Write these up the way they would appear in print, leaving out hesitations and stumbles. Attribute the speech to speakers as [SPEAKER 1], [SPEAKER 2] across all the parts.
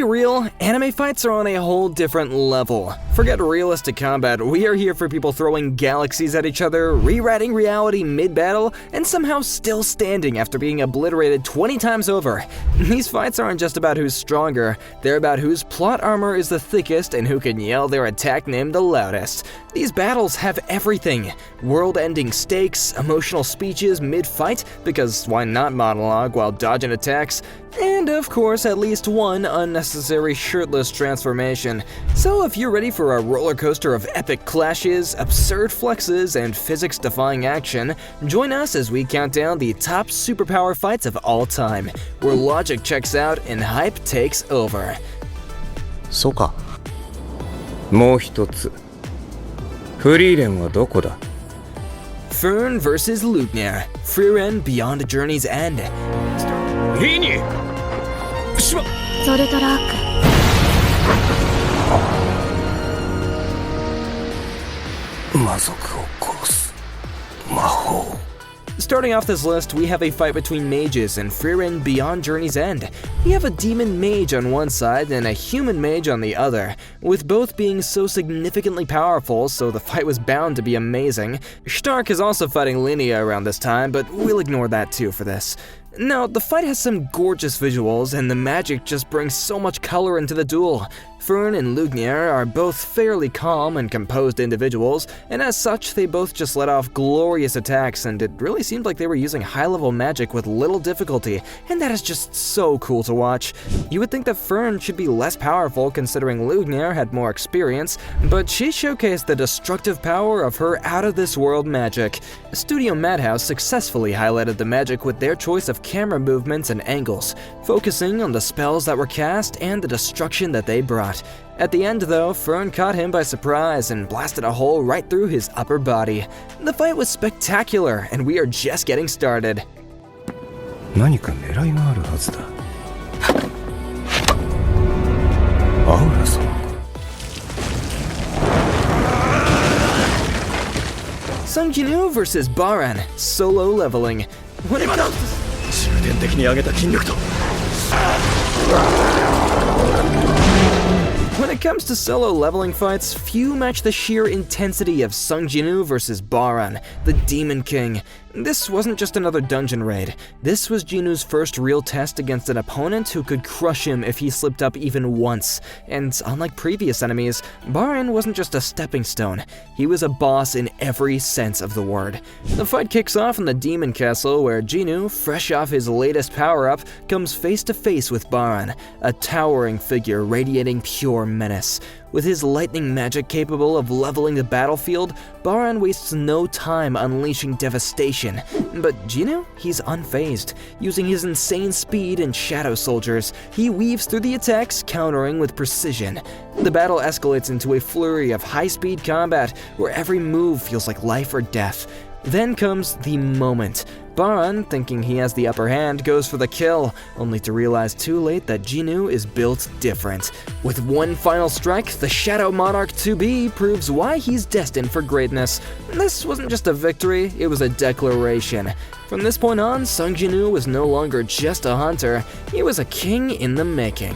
[SPEAKER 1] be real, anime fights are on a whole different level. Forget realistic combat, we are here for people throwing galaxies at each other, rewriting reality mid-battle, and somehow still standing after being obliterated 20 times over. These fights aren't just about who's stronger, they're about whose plot armor is the thickest and who can yell their attack name the loudest. These battles have everything. World-ending stakes, emotional speeches mid-fight, because why not monologue while dodging attacks? And of course, at least one unnecessary shirtless transformation. So if you're ready for a roller coaster of epic clashes, absurd flexes, and physics-defying action, join us as we count down the top superpower fights of all time, where logic checks out and hype takes over.
[SPEAKER 2] そうか。もう一つ。フリーレンはどこだ?
[SPEAKER 1] Fern vs. Lugner, Frieren Beyond a Journey's End.
[SPEAKER 2] リーニしま
[SPEAKER 3] ソルトラーク
[SPEAKER 2] 魔族を殺す魔法
[SPEAKER 1] Starting off this list, we have a fight between mages and Frieren Beyond Journey's End. We have a demon mage on one side and a human mage on the other, with both being so significantly powerful, so the fight was bound to be amazing. Stark is also fighting Linnea around this time, but we'll ignore that too for this. Now, the fight has some gorgeous visuals, and the magic just brings so much color into the duel. Fern and Lugner are both fairly calm and composed individuals, and as such, they both just let off glorious attacks, and it really seemed like they were using high-level magic with little difficulty, and that is just so cool to watch. You would think that Fern should be less powerful considering Lugner had more experience, but she showcased the destructive power of her out-of-this-world magic. Studio Madhouse successfully highlighted the magic with their choice of camera movements and angles, focusing on the spells that were cast and the destruction that they brought. At the end though, Fern caught him by surprise and blasted a hole right through his upper body. The fight was spectacular, and we are just getting started.
[SPEAKER 2] 何か狙いがあるはずだアウラ様
[SPEAKER 1] Jin-Woo vs. Baran, solo leveling. When it comes to...
[SPEAKER 2] 重点的に上げた筋力と
[SPEAKER 1] When it comes to solo leveling fights, few match the sheer intensity of Jin-Woo vs. Baran, the Demon King. This wasn't just another dungeon raid. This was Jin-Woo's first real test against an opponent who could crush him if he slipped up even once. And unlike previous enemies, Baran wasn't just a stepping stone. He was a boss in every sense of the word. The fight kicks off in the Demon Castle, where Jin-Woo, fresh off his latest power-up, comes face to face with Baran, a towering figure radiating pure menace. With his lightning magic capable of leveling the battlefield, Baran wastes no time unleashing devastation. But Jin-Woo, he's unfazed. Using his insane speed and shadow soldiers, he weaves through the attacks, countering with precision. The battle escalates into a flurry of high-speed combat, where every move feels like life or death. Then comes the moment. Baran, thinking he has the upper hand, goes for the kill, only to realize too late that Jin-Woo is built different. With one final strike, the Shadow Monarch 2B proves why he's destined for greatness. This wasn't just a victory, it was a declaration. From this point on, Jin-Woo was no longer just a hunter, he was a king in the making.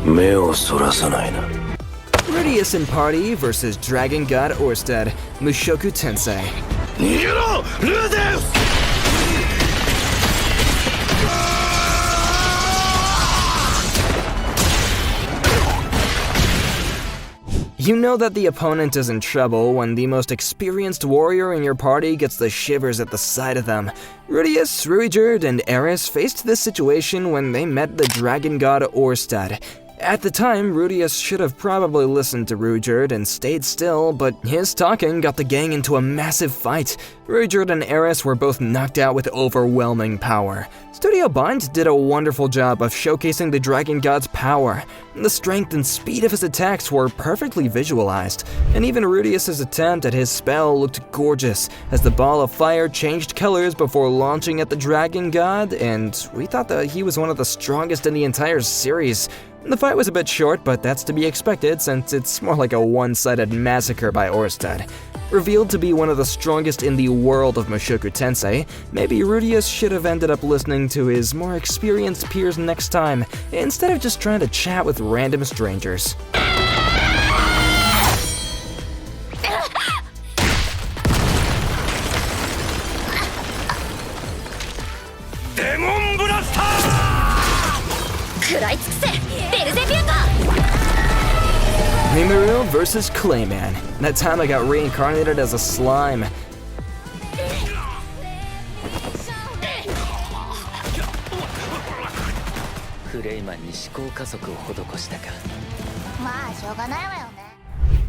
[SPEAKER 2] 目をそらさないな
[SPEAKER 1] Rudeus and Party vs. Dragon God Orsted, Mushoku Tensei.
[SPEAKER 2] 逃げろルーデウス
[SPEAKER 1] You know that the opponent is in trouble when the most experienced warrior in your party gets the shivers at the sight of them. Rudeus, Ruijerd, and Eris faced this situation when they met the Dragon God Orsted. At the time, Rudeus should have probably listened to Ruijerd and stayed still, but his talking got the gang into a massive fight. Ruijerd and Eris were both knocked out with overwhelming power. Studio Bind did a wonderful job of showcasing the Dragon God's power. The strength and speed of his attacks were perfectly visualized, and even Rudeus' attempt at his spell looked gorgeous, as the ball of fire changed colors before launching at the Dragon God, and we thought that he was one of the strongest in the entire series. The fight was a bit short, but that's to be expected since it's more like a one-sided massacre by Orsted. Revealed to be one of the strongest in the world of Mushoku Tensei, maybe Rudeus should have ended up listening to his more experienced peers next time, instead of just trying to chat with random strangers. Rimuru versus Clayman. That time I got reincarnated as a slime.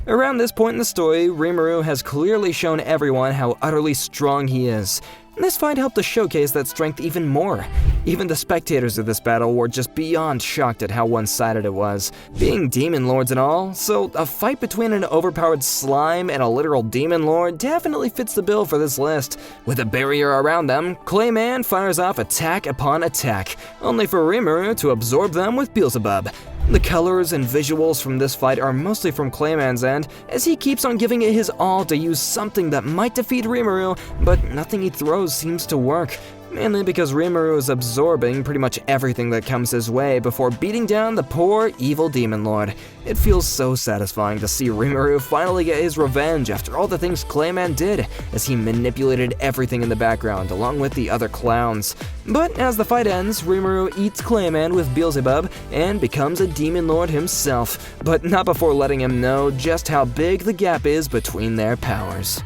[SPEAKER 1] Around this point in the story, Rimuru has clearly shown everyone how utterly strong he is. This fight helped to showcase that strength even more. Even the spectators of this battle were just beyond shocked at how one-sided it was, being demon lords and all, so a fight between an overpowered slime and a literal demon lord definitely fits the bill for this list. With a barrier around them, Clayman fires off attack upon attack, only for Rimuru to absorb them with Beelzebub. The colors and visuals from this fight are mostly from Clayman's end, as he keeps on giving it his all to use something that might defeat Rimuru, but nothing he throws seems to work. Mainly because Rimuru is absorbing pretty much everything that comes his way before beating down the poor, evil demon lord. It feels so satisfying to see Rimuru finally get his revenge after all the things Clayman did, as he manipulated everything in the background along with the other clowns. But as the fight ends, Rimuru eats Clayman with Beelzebub and becomes a demon lord himself, but not before letting him know just how big the gap is between their powers.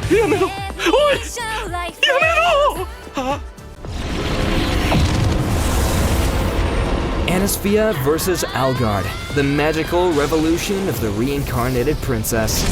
[SPEAKER 3] Yamero! Oi! Yamero! Huh?
[SPEAKER 1] Anisphia versus Algard, the magical revolution of the reincarnated princess.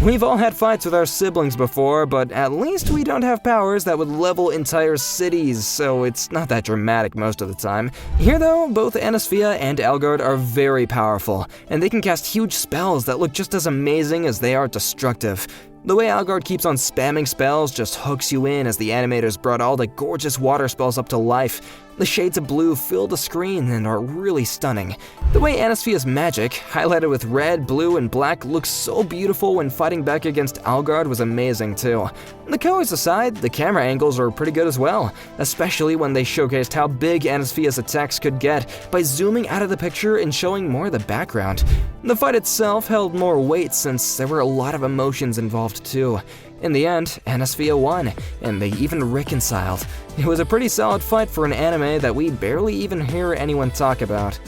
[SPEAKER 1] We've all had fights with our siblings before, but at least we don't have powers that would level entire cities, so it's not that dramatic most of the time. Here though, both Anisphia and Algard are very powerful, and they can cast huge spells that look just as amazing as they are destructive. The way Algard keeps on spamming spells just hooks you in, as the animators brought all the gorgeous water spells up to life. The shades of blue fill the screen and are really stunning. The way Anisphia's magic, highlighted with red, blue, and black, looks so beautiful when fighting back against Algard was amazing too. The colors aside, the camera angles are pretty good as well, especially when they showcased how big Anisphia's attacks could get by zooming out of the picture and showing more of the background. The fight itself held more weight since there were a lot of emotions involved too. In the end, Anisphia won, and they even reconciled. It was a pretty solid fight for an anime that we barely even hear anyone talk about.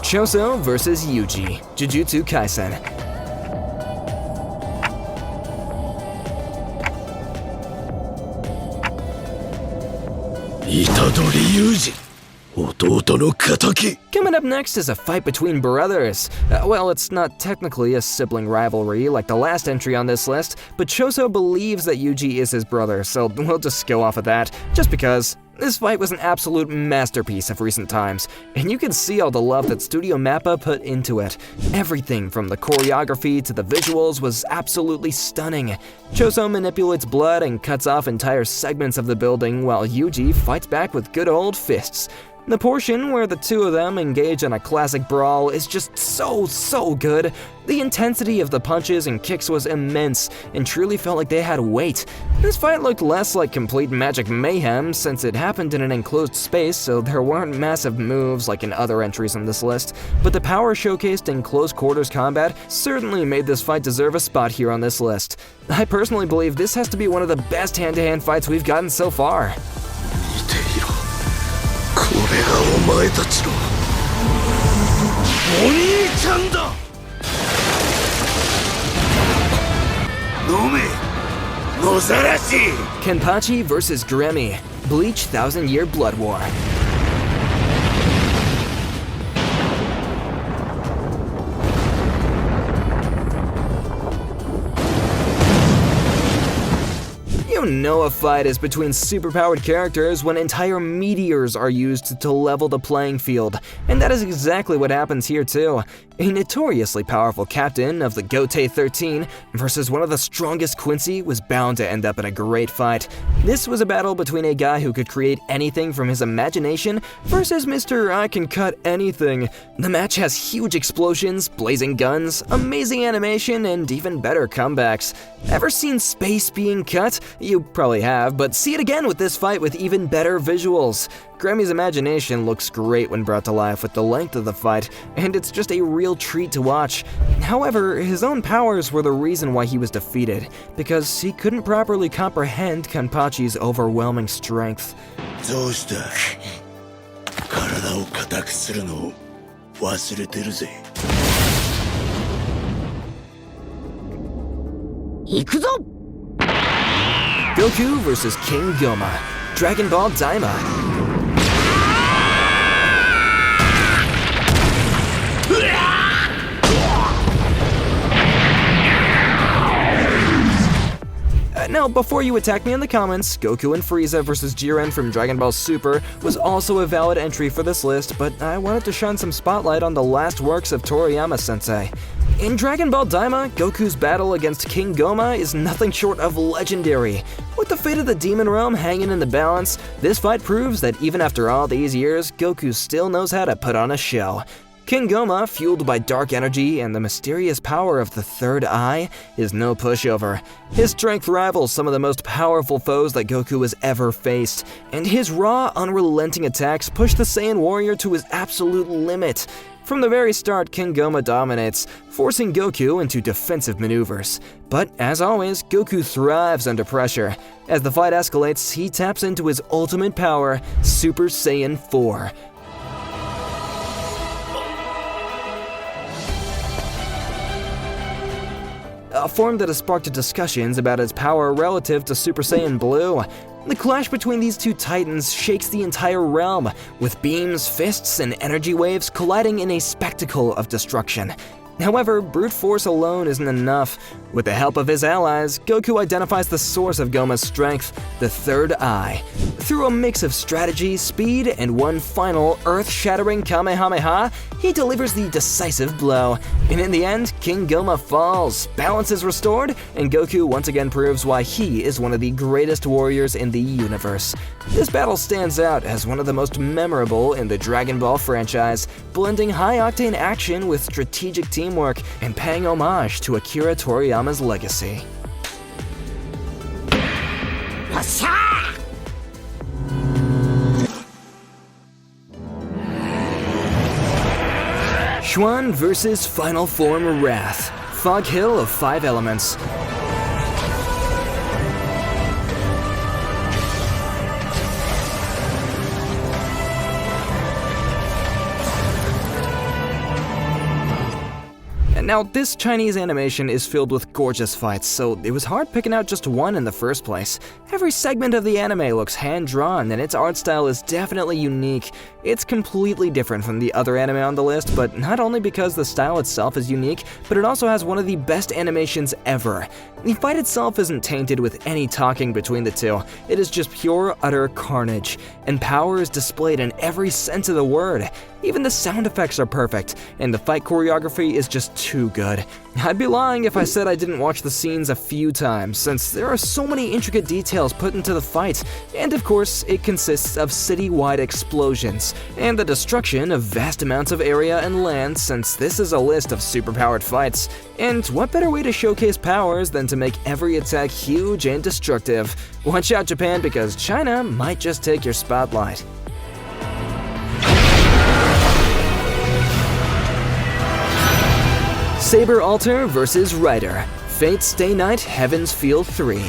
[SPEAKER 1] Choso versus Yuji, Jujutsu Kaisen. Coming up next is a fight between brothers. Well, it's not technically a sibling rivalry like the last entry on this list, but Choso believes that Yuji is his brother, so we'll just go off of that, just because. This fight was an absolute masterpiece of recent times, and you can see all the love that Studio Mappa put into it. Everything from the choreography to the visuals was absolutely stunning. Choso manipulates blood and cuts off entire segments of the building, while Yuji fights back with good old fists. The portion where the two of them engage in a classic brawl is just so good. The intensity of the punches and kicks was immense and truly felt like they had weight. This fight looked less like complete magic mayhem since it happened in an enclosed space, so there weren't massive moves like in other entries on this list, but the power showcased in close quarters combat certainly made this fight deserve a spot here on this list. I personally believe this has to be one of the best hand-to-hand fights we've gotten so far.
[SPEAKER 3] これがお前たちのお兄ちゃんだ。飲め、野ざらし。
[SPEAKER 1] Kenpachi vs. Gremmy, Bleach 1000-Year Blood War. You know a fight is between superpowered characters when entire meteors are used to level the playing field, and that is exactly what happens here too. A notoriously powerful captain of the Gote 13 versus one of the strongest Quincy was bound to end up in a great fight. This was a battle between a guy who could create anything from his imagination versus Mr. I can cut anything. The match has huge explosions, blazing guns, amazing animation, and even better comebacks. Ever seen space being cut? You probably have, but see it again with this fight with even better visuals. Gremmy's imagination looks great when brought to life with the length of the fight, and it's just a real treat to watch. However, his own powers were the reason why he was defeated, because he couldn't properly comprehend Kenpachi's overwhelming strength.
[SPEAKER 3] どうした体を硬くするのを忘れてるぜ。
[SPEAKER 4] 行くぞ
[SPEAKER 1] Goku vs. King Gomah, Dragon Ball Daima. Now, before you attack me in the comments, Goku and Frieza vs. Jiren from Dragon Ball Super was also a valid entry for this list, but I wanted to shine some spotlight on the last works of Toriyama-sensei. In Dragon Ball Daima, Goku's battle against King Gomah is nothing short of legendary. With the fate of the Demon Realm hanging in the balance, this fight proves that even after all these years, Goku still knows how to put on a show. King Gomah, fueled by dark energy and the mysterious power of the third eye, is no pushover. His strength rivals some of the most powerful foes that Goku has ever faced, and his raw, unrelenting attacks push the Saiyan warrior to his absolute limit. From the very start, King Gomah dominates, forcing Goku into defensive maneuvers. But as always, Goku thrives under pressure. As the fight escalates, he taps into his ultimate power, Super Saiyan 4. A form that has sparked discussions about its power relative to Super Saiyan Blue. The clash between these two titans shakes the entire realm, with beams, fists, and energy waves colliding in a spectacle of destruction. However, brute force alone isn't enough. With the help of his allies, Goku identifies the source of Gomah's strength, the third eye. Through a mix of strategy, speed, and one final earth-shattering Kamehameha, he delivers the decisive blow. And in the end, King Gomah falls, balance is restored, and Goku once again proves why he is one of the greatest warriors in the universe. This battle stands out as one of the most memorable in the Dragon Ball franchise, blending high-octane action with strategic teamwork and paying homage to Akira Toriyama's legacy. Xuan vs. Final Form Wrath, Fog Hill of 5 Elements. Now, this Chinese animation is filled with gorgeous fights, so it was hard picking out just one in the first place. Every segment of the anime looks hand-drawn, and its art style is definitely unique. It's completely different from the other anime on the list, but not only because the style itself is unique, but it also has one of the best animations ever. The fight itself isn't tainted with any talking between the two. It is just pure, utter carnage, and power is displayed in every sense of the word. Even the sound effects are perfect, and the fight choreography is just too good. I'd be lying if I said I didn't watch the scenes a few times, since there are so many intricate details put into the fight, and of course, it consists of city-wide explosions, and the destruction of vast amounts of area and land, since this is a list of superpowered fights. And what better way to showcase powers than to make every attack huge and destructive? Watch out, Japan, because China might just take your spotlight. Saber Alter vs. Rider, Fate Stay Night Heaven's Feel 3.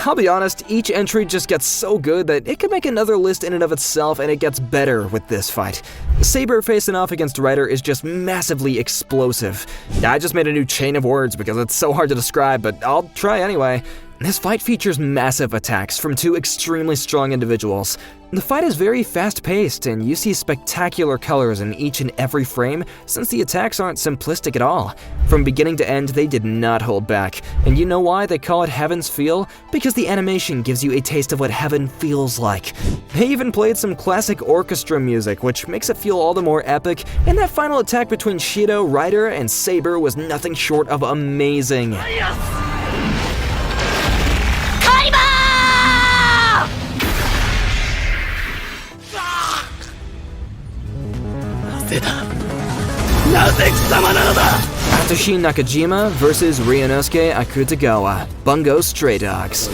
[SPEAKER 1] I'll be honest, each entry just gets so good that it could make another list in and of itself, and it gets better with this fight. Saber facing off against Rider is just massively explosive. I just made a new chain of words because it's so hard to describe, but I'll try anyway. This fight features massive attacks from two extremely strong individuals. The fight is very fast-paced, and you see spectacular colors in each and every frame since the attacks aren't simplistic at all. From beginning to end, they did not hold back. And you know why they call it Heaven's Feel? Because the animation gives you a taste of what heaven feels like. They even played some classic orchestra music, which makes it feel all the more epic, and that final attack between Shido, Rider, and Saber was nothing short of amazing. Atsushi Nakajima versus Ryunosuke Akutagawa, Bungo Stray Dogs.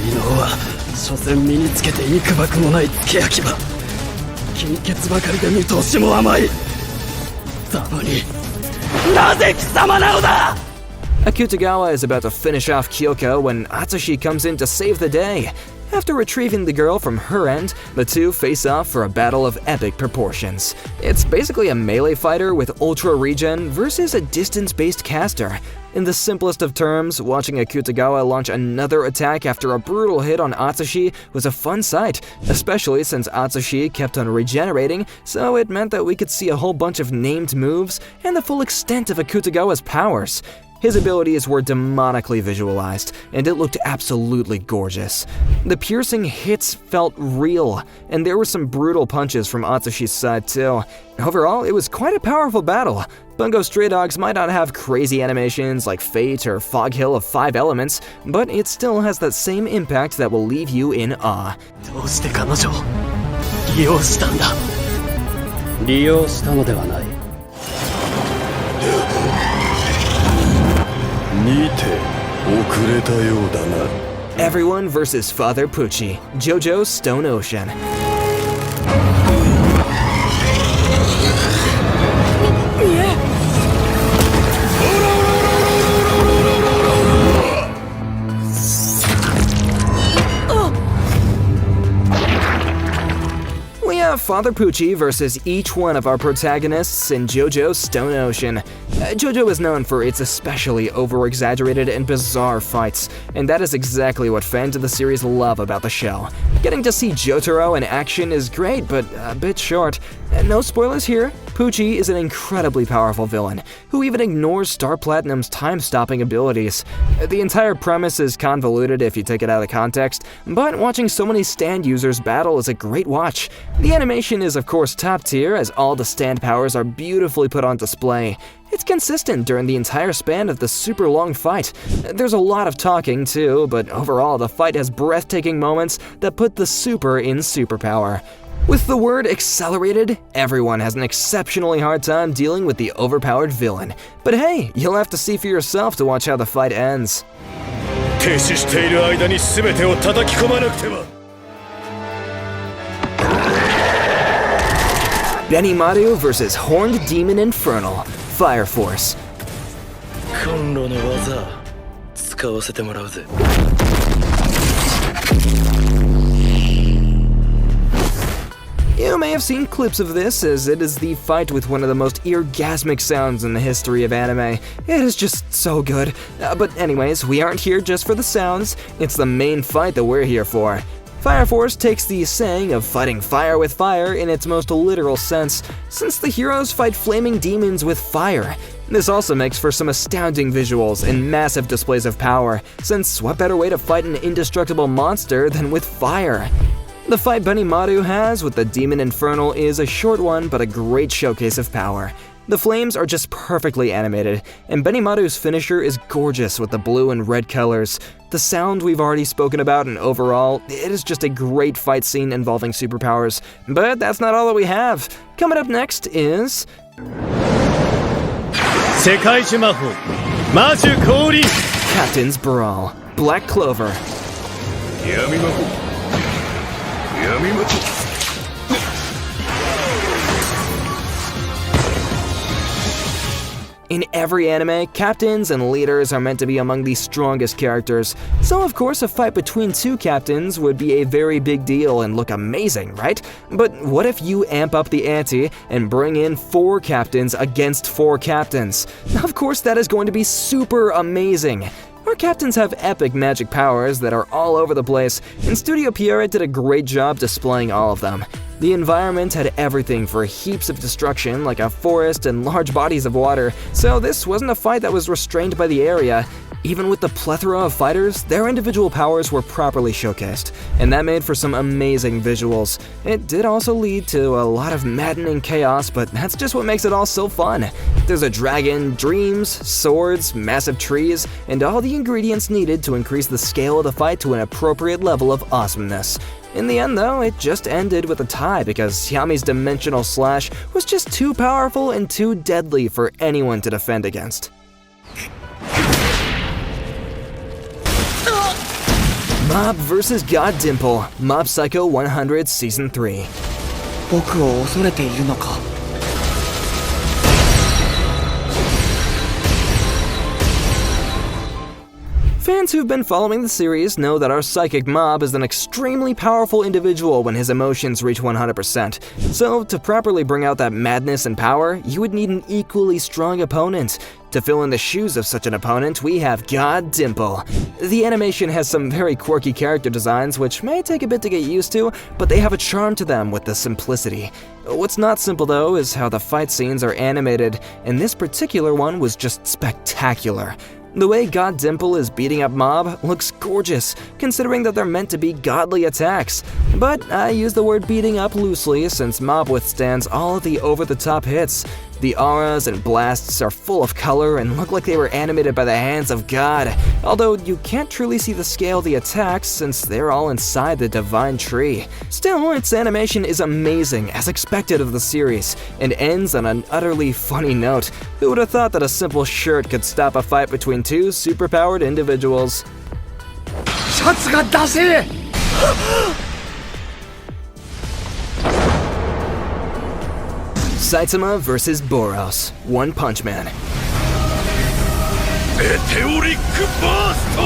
[SPEAKER 1] Akutagawa is about to finish off Kyoko when Atsushi comes in to save the day. After retrieving the girl from her end, the two face off for a battle of epic proportions. It's basically a melee fighter with ultra regen versus a distance-based caster. In the simplest of terms, watching Akutagawa launch another attack after a brutal hit on Atsushi was a fun sight, especially since Atsushi kept on regenerating, so it meant that we could see a whole bunch of named moves and the full extent of Akutagawa's powers. His abilities were demonically visualized, and it looked absolutely gorgeous. The piercing hits felt real, and there were some brutal punches from Atsushi's side too. Overall, it was quite a powerful battle. Bungo Stray Dogs might not have crazy animations like Fate or Fog Hill of 5 Elements, but it still has that same impact that will leave you in awe.
[SPEAKER 2] 利用したのではない。
[SPEAKER 1] Everyone vs. Father Pucci, JoJo Stone Ocean. We have Father Pucci versus each one of our protagonists in JoJo Stone Ocean. JoJo is known for its especially over-exaggerated and bizarre fights, and that is exactly what fans of the series love about the show. Getting to see Jotaro in action is great, but a bit short. No spoilers here. Pucci is an incredibly powerful villain, who even ignores Star Platinum's time-stopping abilities. The entire premise is convoluted if you take it out of context, but watching so many stand users battle is a great watch. The animation is of course top tier, as all the stand powers are beautifully put on display. It's consistent during the entire span of the super long fight. There's a lot of talking too, but overall the fight has breathtaking moments that put the super in superpower. With the word accelerated, everyone has an exceptionally hard time dealing with the overpowered villain. But hey, you'll have to see for yourself to watch how the fight ends. Benimaru vs. Horned Demon Infernal, Fire Force. You may have seen clips of this, as it is the fight with one of the most orgasmic sounds in the history of anime. It is just so good. But anyways, we aren't here just for the sounds, it's the main fight that we're here for. Fire Force takes the saying of fighting fire with fire in its most literal sense, since the heroes fight flaming demons with fire. This also makes for some astounding visuals and massive displays of power, since what better way to fight an indestructible monster than with fire? The fight Benimaru has with the Demon Infernal is a short one, but a great showcase of power. The flames are just perfectly animated, and Benimaru's finisher is gorgeous with the blue and red colors. The sound we've already spoken about, and overall, it is just a great fight scene involving superpowers. But that's not all that we have. Coming up next is... Captain's Brawl, Black Clover. In every anime, captains and leaders are meant to be among the strongest characters, so of course a fight between two captains would be a very big deal and look amazing, right? But what if you amp up the ante and bring in 4 captains against 4 captains? Of course that is going to be super amazing. Our captains have epic magic powers that are all over the place, and Studio Pierrot did a great job displaying all of them. The environment had everything for heaps of destruction, like a forest and large bodies of water, so this wasn't a fight that was restrained by the area. Even with the plethora of fighters, their individual powers were properly showcased, and that made for some amazing visuals. It did also lead to a lot of maddening chaos, but that's just what makes it all so fun. There's a dragon, dreams, swords, massive trees, and all the ingredients needed to increase the scale of the fight to an appropriate level of awesomeness. In the end, though, it just ended with a tie because Yami's dimensional slash was just too powerful and too deadly for anyone to defend against. Mob vs. God Dimple, Mob Psycho 100 Season 3.
[SPEAKER 4] 僕を恐れているのか。
[SPEAKER 1] Fans who've been following the series know that our psychic mob is an extremely powerful individual when his emotions reach 100%. So, to properly bring out that madness and power, you would need an equally strong opponent. To fill in the shoes of such an opponent, we have God Dimple. The animation has some very quirky character designs which may take a bit to get used to, but they have a charm to them with the simplicity. What's not simple though is how the fight scenes are animated, and this particular one was just spectacular. The way God Dimple is beating up Mob looks gorgeous, considering that they're meant to be godly attacks. But I use the word beating up loosely since Mob withstands all of the over-the-top hits. The auras and blasts are full of color and look like they were animated by the hands of God, although you can't truly see the scale of the attacks since they're all inside the divine tree. Still, its animation is amazing as expected of the series, and ends on an utterly funny note. Who would have thought that a simple shirt could stop a fight between two superpowered individuals?
[SPEAKER 4] シャツが出せ
[SPEAKER 1] Saitama vs. Boros, One Punch Man.
[SPEAKER 3] メテオリックバースト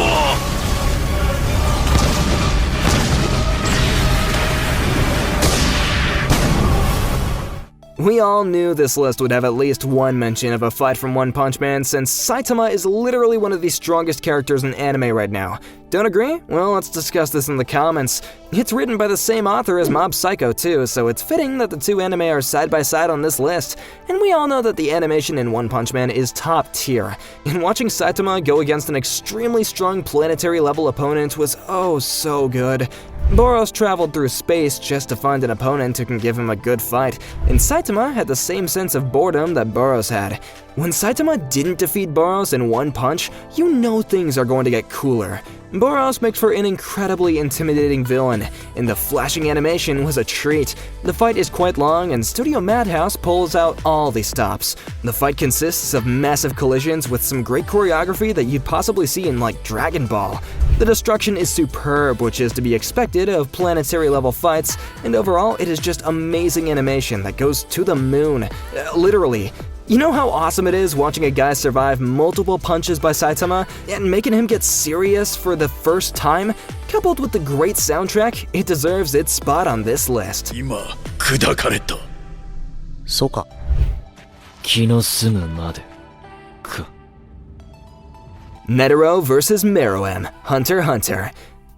[SPEAKER 1] We all knew this list would have at least one mention of a fight from One Punch Man since Saitama is literally one of the strongest characters in anime right now. Don't agree? Well, let's discuss this in the comments. It's written by the same author as Mob Psycho too, so it's fitting that the two anime are side by side on this list. And we all know that the animation in One Punch Man is top tier. And watching Saitama go against an extremely strong planetary level opponent was oh so good. Boros traveled through space just to find an opponent who can give him a good fight, and Saitama had the same sense of boredom that Boros had. When Saitama didn't defeat Boros in one punch, you know things are going to get cooler. Boros makes for an incredibly intimidating villain, and the flashing animation was a treat. The fight is quite long, and Studio Madhouse pulls out all the stops. The fight consists of massive collisions with some great choreography that you'd possibly see in like Dragon Ball. The destruction is superb, which is to be expected of planetary level fights, and overall it is just amazing animation that goes to the moon. Literally. You know how awesome it is watching a guy survive multiple punches by Saitama and making him get serious for the first time? Coupled with the great soundtrack, it deserves its spot on this list.
[SPEAKER 3] 今砕かれた
[SPEAKER 2] そうか。
[SPEAKER 5] 気の済むまでか。
[SPEAKER 1] Netero vs. Meruem, Hunter x Hunter.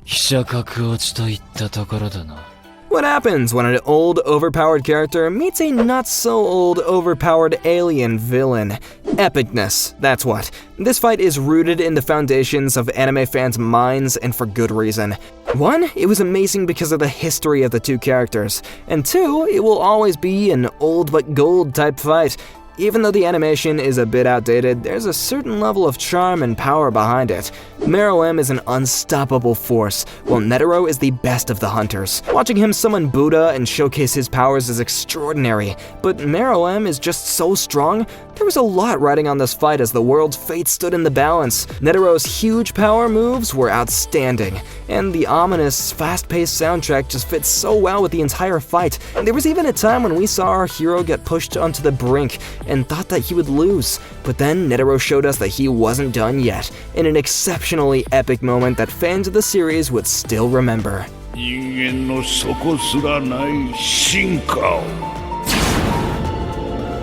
[SPEAKER 5] 飛車角落ちといったところだな。
[SPEAKER 1] What happens when an old, overpowered character meets a not-so-old, overpowered alien villain? Epicness, that's what. This fight is rooted in the foundations of anime fans' minds, and for good reason. One, it was amazing because of the history of the two characters. And two, it will always be an old but gold type fight. Even though the animation is a bit outdated, there's a certain level of charm and power behind it. Meruem is an unstoppable force, while Netero is the best of the hunters. Watching him summon Buddha and showcase his powers is extraordinary, but Meruem is just so strong. There was a lot riding on this fight as the world's fate stood in the balance. Netero's huge power moves were outstanding, and the ominous, fast-paced soundtrack just fits so well with the entire fight. There was even a time when we saw our hero get pushed onto the brink and thought that he would lose, but then Netero showed us that he wasn't done yet, in an exceptionally epic moment that fans of the series would still remember.
[SPEAKER 3] 人間の底すらない進化を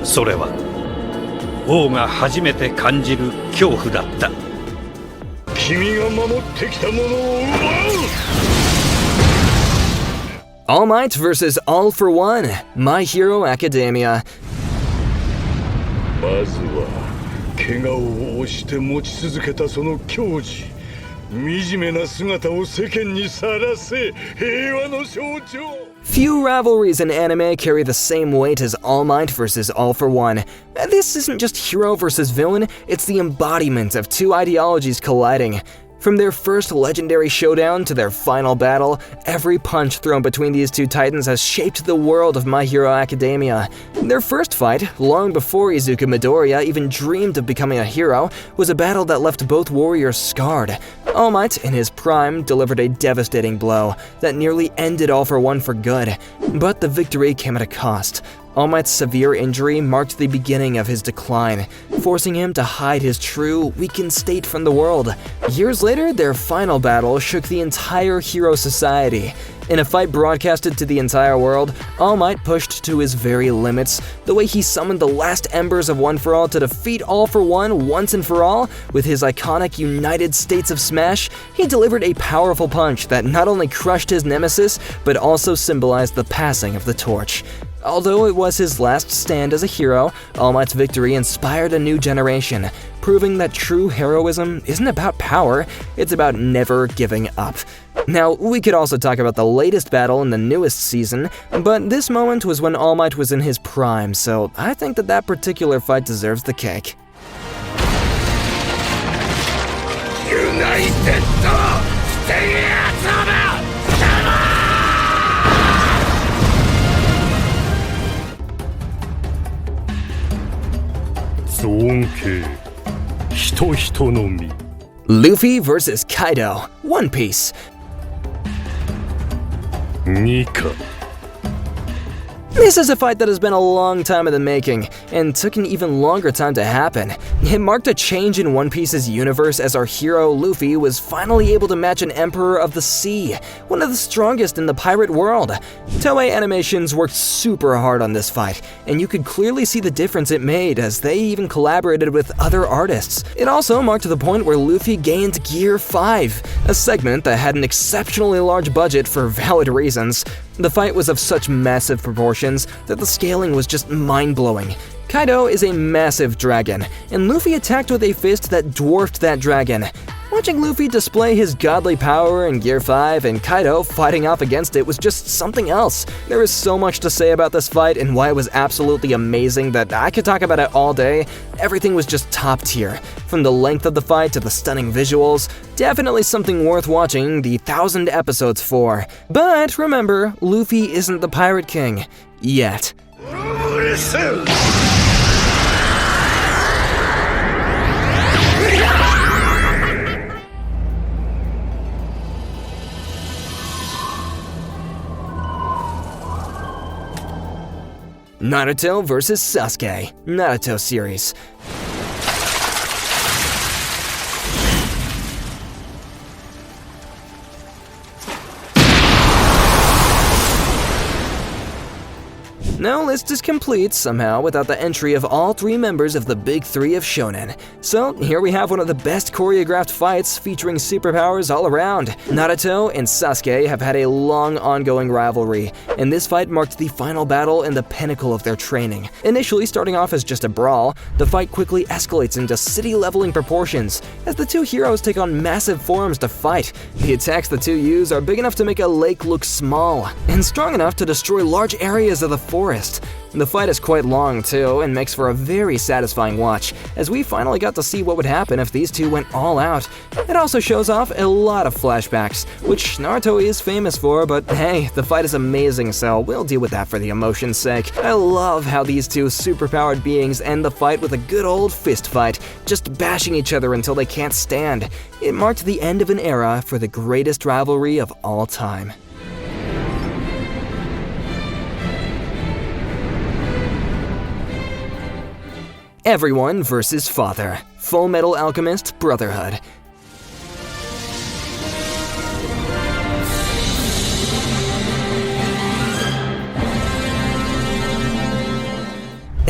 [SPEAKER 6] それは王が初めて感じる恐怖だった。
[SPEAKER 3] 君が守ってきたものを奪う
[SPEAKER 1] All Might vs. All for One, My Hero Academia.
[SPEAKER 3] まずは怪我を押して持ち続けたその矜持惨めな姿を世間にさらせ平和の象徴
[SPEAKER 1] Few rivalries in anime carry the same weight as All Might vs. All for One. This isn't just hero versus villain, it's the embodiment of two ideologies colliding. From their first legendary showdown to their final battle, every punch thrown between these two titans has shaped the world of My Hero Academia. Their first fight, long before Izuku Midoriya even dreamed of becoming a hero, was a battle that left both warriors scarred. All Might, in his prime, delivered a devastating blow that nearly ended All for One for good. But the victory came at a cost. All Might's severe injury marked the beginning of his decline, forcing him to hide his true, weakened state from the world. Years later, their final battle shook the entire hero society. In a fight broadcasted to the entire world, All Might pushed to his very limits. The way he summoned the last embers of One for All to defeat All for One once and for all, with his iconic United States of Smash, he delivered a powerful punch that not only crushed his nemesis, but also symbolized the passing of the torch. Although it was his last stand as a hero, All Might's victory inspired a new generation, proving that true heroism isn't about power, it's about never giving up. Now, we could also talk about the latest battle in the newest season, but this moment was when All Might was in his prime, so I think that particular fight deserves the cake.
[SPEAKER 3] United! Stay out
[SPEAKER 6] 尊敬人人のみ
[SPEAKER 1] Luffy vs. Kaido, One Piece.
[SPEAKER 6] ニカ
[SPEAKER 1] This is a fight that has been a long time in the making, and took an even longer time to happen. It marked a change in One Piece's universe as our hero, Luffy, was finally able to match an Emperor of the Sea, one of the strongest in the pirate world. Toei Animations worked super hard on this fight, and you could clearly see the difference it made as they even collaborated with other artists. It also marked the point where Luffy gained Gear 5, a segment that had an exceptionally large budget for valid reasons. The fight was of such massive proportions that the scaling was just mind-blowing. Kaido is a massive dragon, and Luffy attacked with a fist that dwarfed that dragon. Watching Luffy display his godly power in Gear 5 and Kaido fighting off against it was just something else. There is so much to say about this fight and why it was absolutely amazing that I could talk about it all day. Everything was just top tier. From the length of the fight to the stunning visuals, definitely something worth watching the 1,000 episodes for. But remember, Luffy isn't the Pirate King. Yet. Naruto vs. Sasuke, Naruto series. No list is complete somehow without the entry of all three members of the Big Three of Shonen. So here we have one of the best choreographed fights featuring superpowers all around. Naruto and Sasuke have had a long ongoing rivalry, and this fight marked the final battle and the pinnacle of their training. Initially starting off as just a brawl, the fight quickly escalates into city-leveling proportions as the two heroes take on massive forms to fight. The attacks the two use are big enough to make a lake look small, and strong enough to destroy large areas of the forest. The fight is quite long too, and makes for a very satisfying watch, as we finally got to see what would happen if these two went all out. It also shows off a lot of flashbacks, which Naruto is famous for, but hey, the fight is amazing, so we'll deal with that for the emotion's sake. I love how these two superpowered beings end the fight with a good old fist fight, just bashing each other until they can't stand. It marked the end of an era for the greatest rivalry of all time. Everyone vs. Father, Full Metal Alchemist Brotherhood.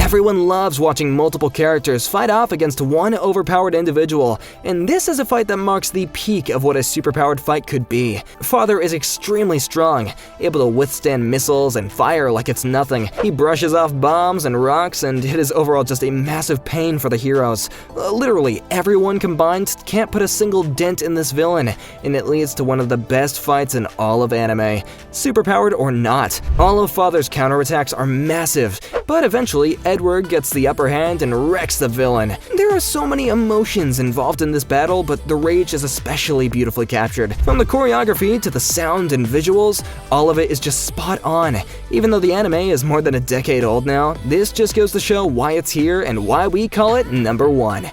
[SPEAKER 1] Everyone loves watching multiple characters fight off against one overpowered individual, and this is a fight that marks the peak of what a superpowered fight could be. Father is extremely strong, able to withstand missiles and fire like it's nothing. He brushes off bombs and rocks, and it is overall just a massive pain for the heroes. Literally, everyone combined can't put a single dent in this villain, and it leads to one of the best fights in all of anime. Superpowered or not, all of Father's counterattacks are massive, but eventually Edward gets the upper hand and wrecks the villain. There are so many emotions involved in this battle, but the rage is especially beautifully captured. From the choreography to the sound and visuals, all of it is just spot on. Even though the anime is more than a decade old now, this just goes to show why it's here and why we call it number one.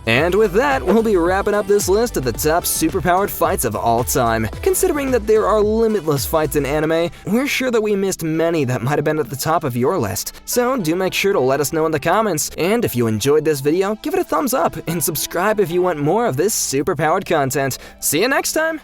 [SPEAKER 1] And with that, we'll be wrapping up this list of the top superpowered fights of all time. Considering that there are limitless fights in anime, we're sure that we missed many that might have been at the top of your list. So do make sure to let us know in the comments, and if you enjoyed this video, give it a thumbs up, and subscribe if you want more of this superpowered content. See you next time!